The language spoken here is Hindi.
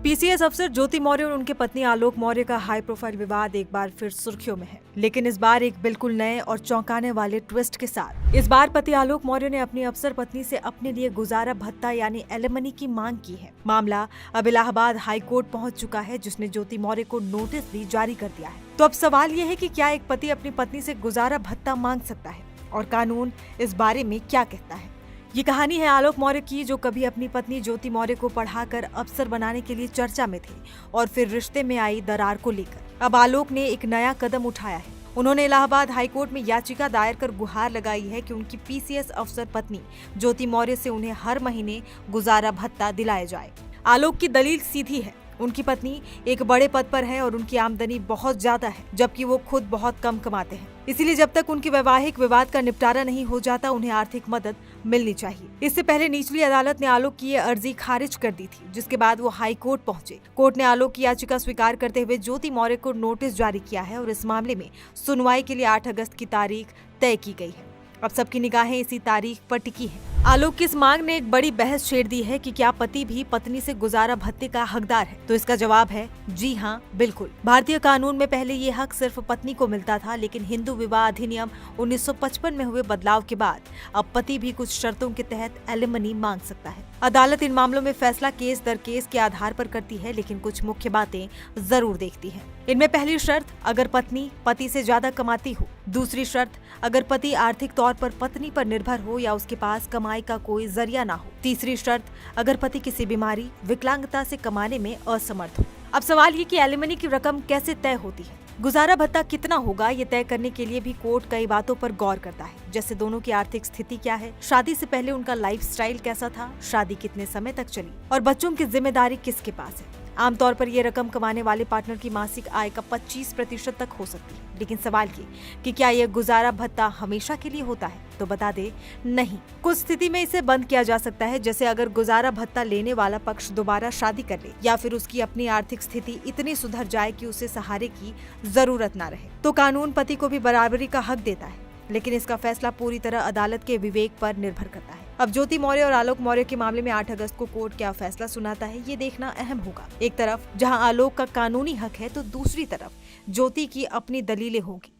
पीसीएस अफसर ज्योति मौर्य और उनके पत्नी आलोक मौर्य का हाई प्रोफाइल विवाद एक बार फिर सुर्खियों में है, लेकिन इस बार एक बिल्कुल नए और चौंकाने वाले ट्विस्ट के साथ। इस बार पति आलोक मौर्य ने अपनी अफसर पत्नी से अपने लिए गुजारा भत्ता यानी एलिमनी की मांग की है। मामला अब इलाहाबाद हाई कोर्ट पहुंच चुका है, जिसने ज्योति मौर्य को नोटिस भी जारी कर दिया है। तो अब सवाल ये है कि क्या एक पति अपनी पत्नी से गुजारा भत्ता मांग सकता है और कानून इस बारे में क्या कहता है। ये कहानी है आलोक मौर्य की, जो कभी अपनी पत्नी ज्योति मौर्य को पढ़ाकर अफसर बनाने के लिए चर्चा में थे और फिर रिश्ते में आई दरार को लेकर अब आलोक ने एक नया कदम उठाया है। उन्होंने इलाहाबाद हाईकोर्ट में याचिका दायर कर गुहार लगाई है कि उनकी पीसीएस अफसर पत्नी ज्योति मौर्य से उन्हें हर महीने गुजारा भत्ता दिलाया जाए। आलोक की दलील सीधी है, उनकी पत्नी एक बड़े पद पर है और उनकी आमदनी बहुत ज्यादा है, जबकि वो खुद बहुत कम कमाते हैं। इसीलिए जब तक उनकी वैवाहिक विवाद का निपटारा नहीं हो जाता, उन्हें आर्थिक मदद मिलनी चाहिए। इससे पहले निचली अदालत ने आलोक की ये अर्जी खारिज कर दी थी, जिसके बाद वो हाई कोर्ट पहुंचे। कोर्ट ने आलोक की याचिका स्वीकार करते हुए ज्योति मौर्य को नोटिस जारी किया है और इस मामले में सुनवाई के लिए 8 अगस्त की तारीख तय की गई है। अब सबकी निगाहें इसी तारीख पर टिकी है। आलोक की इस मांग ने एक बड़ी बहस छेड़ दी है कि क्या पति भी पत्नी से गुजारा भत्ते का हकदार है। तो इसका जवाब है जी हाँ, बिल्कुल। भारतीय कानून में पहले ये हक सिर्फ पत्नी को मिलता था, लेकिन हिंदू विवाह अधिनियम 1955 में हुए बदलाव के बाद अब पति भी कुछ शर्तों के तहत एलिमनी मांग सकता है। अदालत इन मामलों में फैसला केस दर केस के आधार पर करती है, लेकिन कुछ मुख्य बातें जरूर देखती है। इनमें पहली शर्त, अगर पत्नी पति से ज्यादा कमाती हो। दूसरी शर्त, अगर पति आर्थिक तौर पर पत्नी पर निर्भर हो या उसके पास कमाई का कोई जरिया ना हो। तीसरी शर्त, अगर पति किसी बीमारी, विकलांगता से कमाने में असमर्थ हो। अब सवाल ये कि एलिमनी की रकम कैसे तय होती है। गुजारा भत्ता कितना होगा, ये तय करने के लिए भी कोर्ट कई बातों पर गौर करता है, जैसे दोनों की आर्थिक स्थिति क्या है, शादी से पहले उनका लाइफस्टाइल कैसा था, शादी कितने समय तक चली और बच्चों की जिम्मेदारी किसके पास है। आमतौर पर ये रकम कमाने वाले पार्टनर की मासिक आय का 25% तक हो सकती है। लेकिन सवाल ये कि क्या यह गुजारा भत्ता हमेशा के लिए होता है, तो बता दे नहीं। कुछ स्थिति में इसे बंद किया जा सकता है, जैसे अगर गुजारा भत्ता लेने वाला पक्ष दोबारा शादी कर ले या फिर उसकी अपनी आर्थिक स्थिति इतनी सुधर जाए कि उसे सहारे की जरूरत न रहे। तो कानून पति को भी बराबरी का हक देता है, लेकिन इसका फैसला पूरी तरह अदालत के विवेक पर निर्भर करता है। अब ज्योति मौर्य और आलोक मौर्य के मामले में 8 अगस्त को कोर्ट क्या फैसला सुनाता है, ये देखना अहम होगा। एक तरफ जहां आलोक का कानूनी हक है, तो दूसरी तरफ ज्योति की अपनी दलीलें होगी।